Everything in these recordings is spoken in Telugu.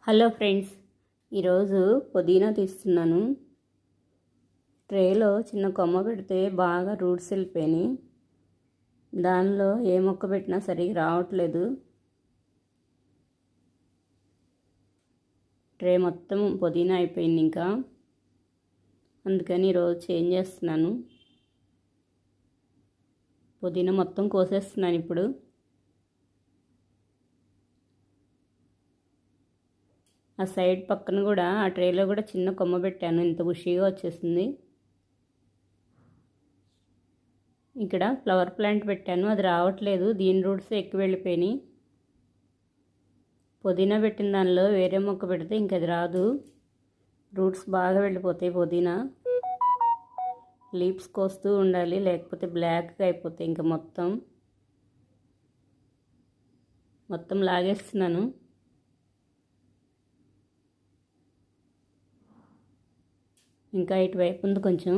హలో ఫ్రెండ్స్, ఈరోజు పుదీనా తీస్తున్నాను. ట్రేలో చిన్న కొమ్మ పెడితే బాగా రూట్స్ వెళ్ళిపోయినాయి. దానిలో ఏ మొక్క పెట్టినా సరిగ్గా రావట్లేదు. ట్రే మొత్తం పుదీనా అయిపోయింది. ఇంకా అందుకని ఈరోజు చేంజ్ చేస్తున్నాను. పుదీనా మొత్తం కోసేస్తున్నాను ఇప్పుడు. ఆ సైడ్ పక్కన కూడా ఆ ట్రేలో కూడా చిన్న కొమ్మ పెట్టాను. ఇంత బుషీగా వచ్చేసింది. ఇక్కడ ఫ్లవర్ ప్లాంట్ పెట్టాను, అది రావట్లేదు. దీని రూట్స్ ఎక్కువ వెళ్ళిపోయినాయి. పుదీనా పెట్టిన దానిలో వేరే మొక్క పెడితే ఇంక అది రాదు. రూట్స్ బాగా వెళ్ళిపోతాయి. పుదీనా లీవ్స్ కోస్తూ ఉండాలి, లేకపోతే బ్లాక్గా అయిపోతాయి. ఇంకా మొత్తం లాగేస్తున్నాను. ఇంకా ఇటువైపు ఉంది కొంచెం.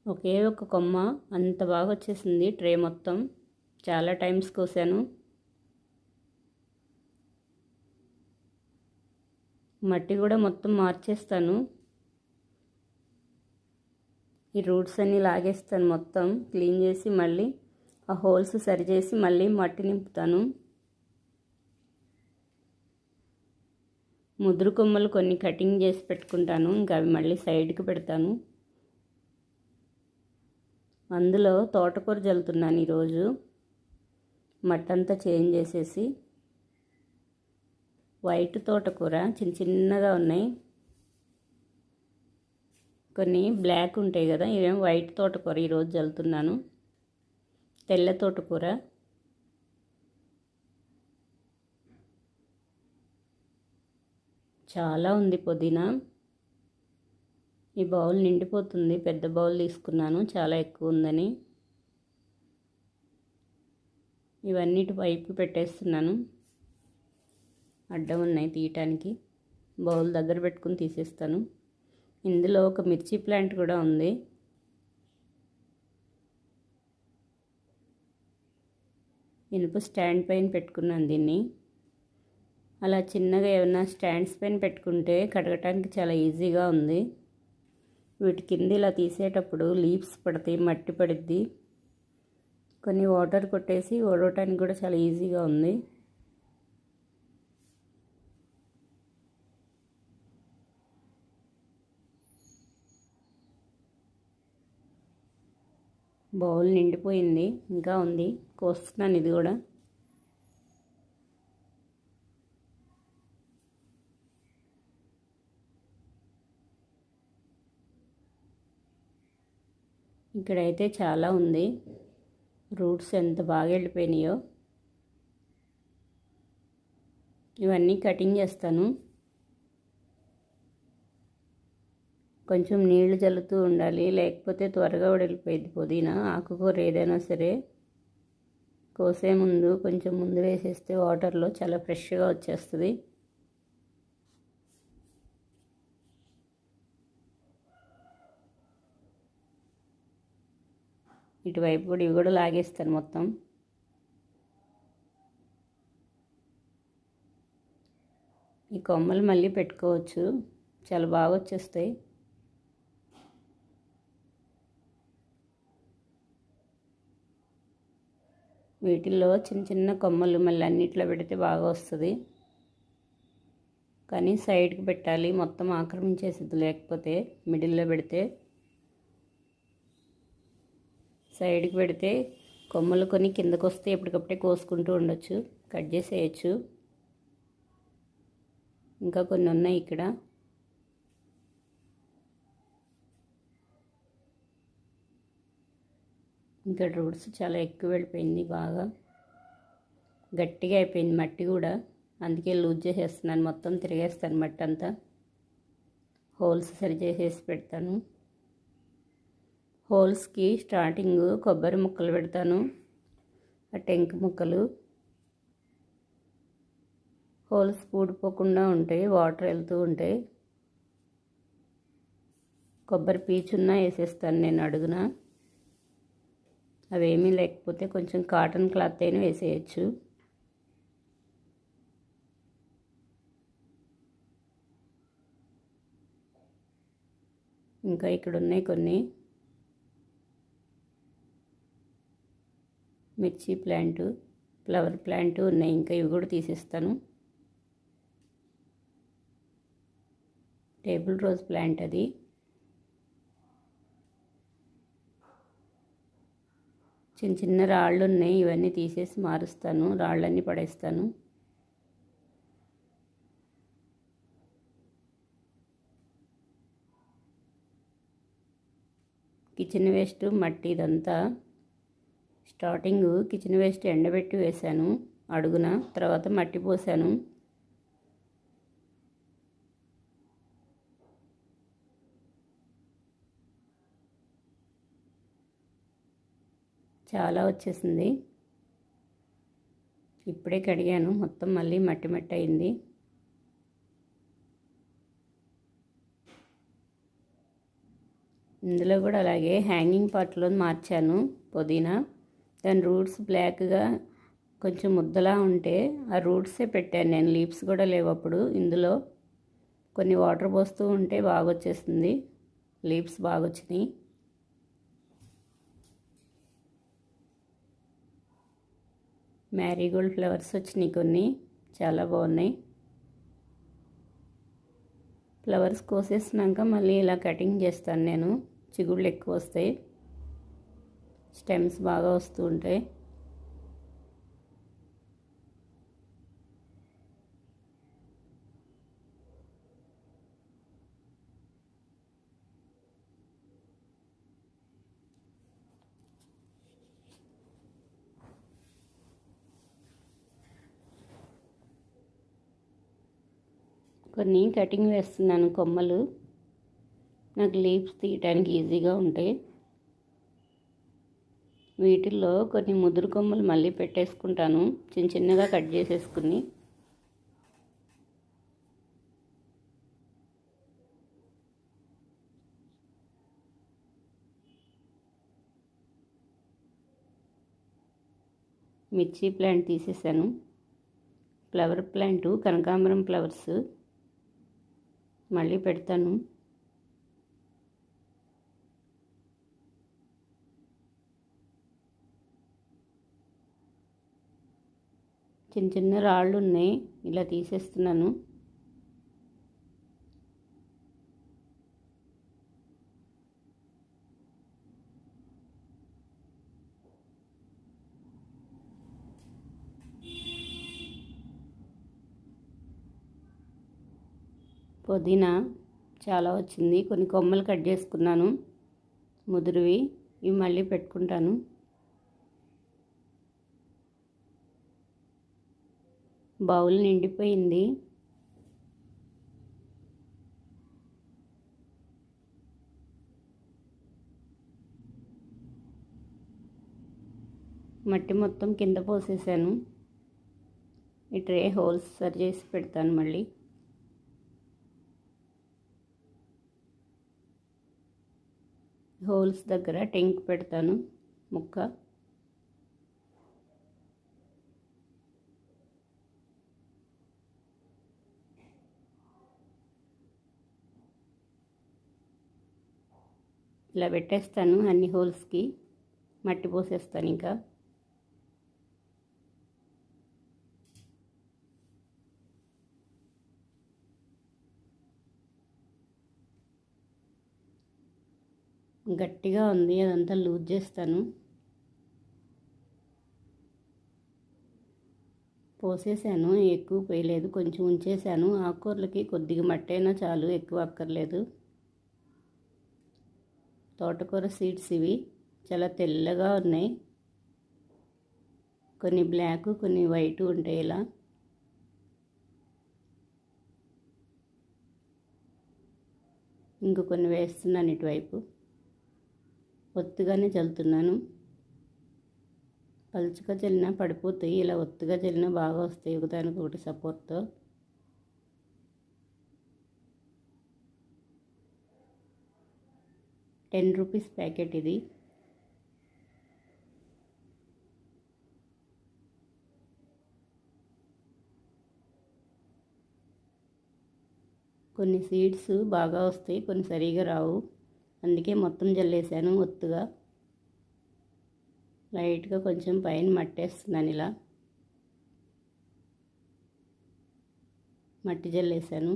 ఒకే ఒక కొమ్మ అంత బాగా వచ్చేసింది. ట్రే మొత్తం చాలా టైమ్స్ కోసాను. మట్టి కూడా మొత్తం మార్చేస్తాను. ఈ రూట్స్ అన్నీ లాగేస్తాను. మొత్తం క్లీన్ చేసి మళ్ళీ ఆ హోల్స్ సరిచేసి మళ్ళీ మట్టి నింపుతాను. ముదురు కొమ్మలు కొన్ని కటింగ్ చేసి పెట్టుకుంటాను. ఇంకా అవి మళ్ళీ సైడ్కి పెడతాను. అందులో తోటకూర జల్లుతున్నాను ఈరోజు. మట్టంతా చేంజ్ చేసేసి. వైట్ తోటకూర చిన్న చిన్నగా ఉన్నాయి, కొన్ని బ్లాక్ ఉంటాయి కదా. ఇవేం వైట్ తోటకూర ఈరోజు జల్లుతున్నాను. తెల్ల తోటకూర చాలా ఉంది. పుదీనా ఈ బౌల్ నిండిపోతుంది. పెద్ద బౌల్ తీసుకున్నాను, చాలా ఎక్కువ ఉందని. ఇవన్నిటి వైపు పెట్టేస్తున్నాను. అడ్డం ఉన్నాయి తీయటానికి. బౌల్ దగ్గర పెట్టుకుని తీసేస్తాను. ఇందులో ఒక మిర్చి ప్లాంట్ కూడా ఉంది. ఇనుప స్టాండ్ పైన పెట్టుకున్నాను దీన్ని. అలా చిన్నగా ఏమైనా స్టాండ్స్ పైన పెట్టుకుంటే కడగటానికి చాలా ఈజీగా ఉంది. వీటి కింద ఇలా తీసేటప్పుడు లీవ్స్ పడతాయి, మట్టి పడిద్ది. కొన్ని వాటర్ కొట్టేసి ఓడవటానికి కూడా చాలా ఈజీగా ఉంది. బౌల్ నిండిపోయింది, ఇంకా ఉంది. కోస్తున్నాను ఇది కూడా. ఇక్కడైతే చాలా ఉంది. రూట్స్ ఎంత బాగా వెళ్ళిపోయినాయో. ఇవన్నీ కటింగ్ చేస్తాను. కొంచెం నీళ్లు చల్లుతూ ఉండాలి, లేకపోతే త్వరగా వెళ్ళిపోయింది. పుదీనా ఆకుకూర ఏదైనా సరే కోసే ముందు కొంచెం ముందు వేసేస్తే వాటర్లో చాలా ఫ్రెష్గా వచ్చేస్తుంది. ఇటువైపు కూడా ఇవి కూడా లాగేస్తాను మొత్తం. ఈ కొమ్మలు మళ్ళీ పెట్టుకోవచ్చు, చాలా బాగా వచ్చేస్తాయి. వీటిల్లో చిన్న చిన్న కొమ్మలు మళ్ళీ అన్నిట్లో పెడితే బాగా వస్తుంది. కానీ సైడ్కి పెట్టాలి, మొత్తం ఆక్రమించేసిద్ది. లేకపోతే మిడిల్లో పెడితే, సైడ్కి పెడితే కొమ్మలు కొన్ని కిందకు వస్తే ఎప్పటికప్పుడే కోసుకుంటూ ఉండొచ్చు, కట్ చేసేయచ్చు. ఇంకా కొన్ని ఉన్నాయి ఇక్కడ. ఇంకా రూట్స్ చాలా ఎక్కువ వెళ్ళిపోయింది, బాగా గట్టిగా అయిపోయింది మట్టి కూడా. అందుకే లూజ్ చేసేస్తున్నాను, మొత్తం తిరిగేస్తాను మట్టి అంతా. హోల్స్ సరి చేసేసి పెడతాను. హోల్స్కి స్టార్టింగ్ కొబ్బరి ముక్కలు పెడతాను, ఆ టెంక ముక్కలు. హోల్స్ పూడిపోకుండా ఉంటాయి, వాటర్ వెళ్తూ ఉంటాయి. కొబ్బరి పీచున్నా వేసేస్తాను నేను అడుగున. అవేమీ లేకపోతే కొంచెం కాటన్ క్లాత్ అయినా వేసేయచ్చు. ఇంకా ఇక్కడ ఉన్నాయి కొన్ని మిర్చి ప్లాంట్, ఫ్లవర్ ప్లాంట్ ఉన్నాయి. ఇంకా ఇవి కూడా తీసేస్తాను. టేబుల్ రోజ్ ప్లాంట్ అది. చిన్న చిన్న రాళ్ళు ఉన్నాయి, ఇవన్నీ తీసేసి మారుస్తాను, రాళ్ళన్నీ పడేస్తాను. కిచెన్ వేస్ట్ మట్టి ఇదంతా. స్టార్టింగ్ కిచెన్ వేస్ట్ ఎండబెట్టి వేశాను అడుగున, తర్వాత మట్టి పోసాను. చాలా వచ్చేసింది. ఇప్పుడే కడిగాను, మొత్తం మళ్ళీ మట్టి మట్టి అయింది. ఇందులో కూడా అలాగే హ్యాంగింగ్ పార్ట్లో మార్చాను పుదీనా. దాని రూట్స్ బ్లాక్గా కొంచెం ముద్దలా ఉంటే ఆ రూట్సే పెట్టాను నేను, లీవ్స్ కూడా లేవు అప్పుడు. ఇందులో కొన్ని వాటర్ పోస్తూ ఉంటే బాగా వచ్చేస్తుంది, లీవ్స్ బాగా వచ్చినాయి. మ్యారీగోల్డ్ ఫ్లవర్స్ వచ్చినాయి కొన్ని, చాలా బాగున్నాయి. ఫ్లవర్స్ కోసేసినాక మళ్ళీ ఇలా కటింగ్ చేస్తాను నేను, చిగుళ్ళు ఎక్కువ వస్తాయి, స్టెమ్స్ బాగా వస్తూ ఉంటాయి. కొన్ని కటింగ్ వేస్తున్నాను కొమ్మలు, నాకు లీవ్స్ తీయటానికి ఈజీగా ఉంటాయి. వీటిల్లో కొన్ని ముదురు కొమ్మలు మళ్ళీ పెట్టేసుకుంటాను, చిన్న చిన్నగా కట్ చేసేసుకుని. మిర్చి ప్లాంట్ తీసేసాను. ఫ్లవర్ ప్లాంట్ కనకాంబరం ఫ్లవర్స్ మళ్ళీ పెడతాను. చిన్న చిన్న రాళ్ళు ఉన్నాయి, ఇలా తీసేస్తున్నాను. పుదీనా చాలా వచ్చింది, కొన్ని కొమ్మలు కట్ చేసుకున్నాను ముదురువి, ఇవి మళ్ళీ పెట్టుకుంటాను. బౌల్ నిండిపోయింది. మట్టి మొత్తం కింద పోసేసాను. ఈ ట్రే హోల్స్ సరి చేసి పెడతాను మళ్ళీ. హోల్స్ దగ్గర టెంక్ పెడతాను ముక్క. ఇలా పెట్టేస్తాను అన్ని హోల్స్కి, మట్టి పోసేస్తాను. ఇంకా గట్టిగా ఉంది, అదంతా లూజ్ చేస్తాను. పోసేసాను, ఎక్కువ పోయలేదు, కొంచెం ఉంచేసాను. ఆకుకూరలకి కొద్దిగా మట్టి అయినా చాలు, ఎక్కువ అక్కర్లేదు. తోటకూర సీడ్స్ ఇవి చాలా తెల్లగా ఉన్నాయి, కొన్ని బ్లాక్ కొన్ని వైట్ ఉంటాయి. ఇలా ఇంక కొన్ని వేస్తున్నాను ఇటువైపు, ఒత్తుగానే చల్లుతున్నాను. పలుచగా చల్లినా పడిపోతాయి, ఇలా ఒత్తుగా చల్లినా బాగా వస్తాయి ఒకదానికి ఒకటి సపోర్ట్తో. ₹10 ప్యాకెట్ ఇది. కొన్ని సీడ్స్ బాగా వస్తాయి, కొన్ని సరిగా రావు. అందుకే మొత్తం జల్లేసాను ఒత్తుగా. లైట్గా కొంచెం పైన మట్టేస్తున్నాను, ఇలా మట్టి జల్లేసాను.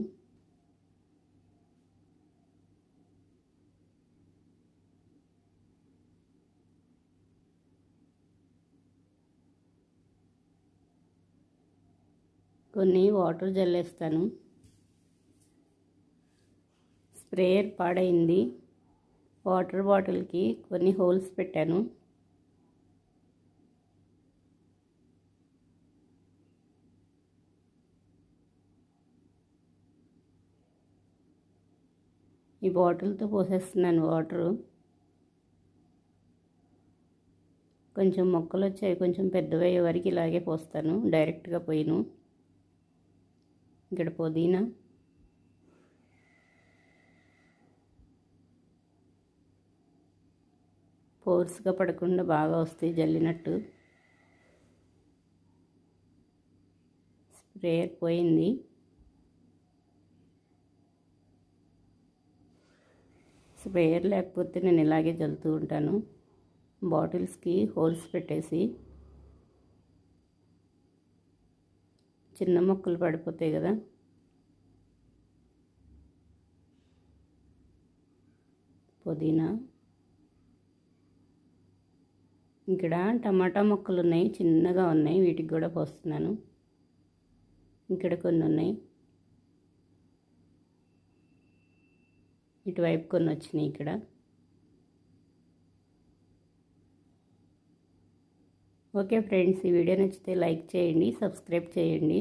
కొన్ని వాటర్ జల్లేస్తాను. స్ప్రేయర్ పాడైంది. వాటర్ బాటిల్కి కొన్ని హోల్స్ పెట్టాను. ఈ బాటిల్తో పోసేస్తున్నాను వాటరు. కొంచెం మొక్కలు వచ్చాయి, కొంచెం పెద్దవయ్యే వరకు ఇలాగే పోస్తాను, డైరెక్ట్గా పోయిను. ఇక్కడ పుదీనా, ఫోర్స్గా పడకుండా బాగా వస్తాయి జల్లినట్టు. స్ప్రేయర్ పోయింది. స్ప్రేయర్ లేకపోతే నేను ఇలాగే జల్లుతూ ఉంటాను, బాటిల్స్కి హోల్స్ పెట్టేసి. చిన్న మొక్కలు పడిపోతాయి కదా. పుదీనా, ఇక్కడ టమాటా మొక్కలు ఉన్నాయి, చిన్నగా ఉన్నాయి, వీటికి కూడా పోస్తున్నాను. ఇక్కడ కొన్ని ఉన్నాయి, ఇటువైపు కొన్ని వచ్చినాయి. ఇక్కడ ఓకే ఫ్రెండ్స్, ఈ వీడియో నచ్చితే లైక్ చేయండి, సబ్స్క్రైబ్ చేయండి.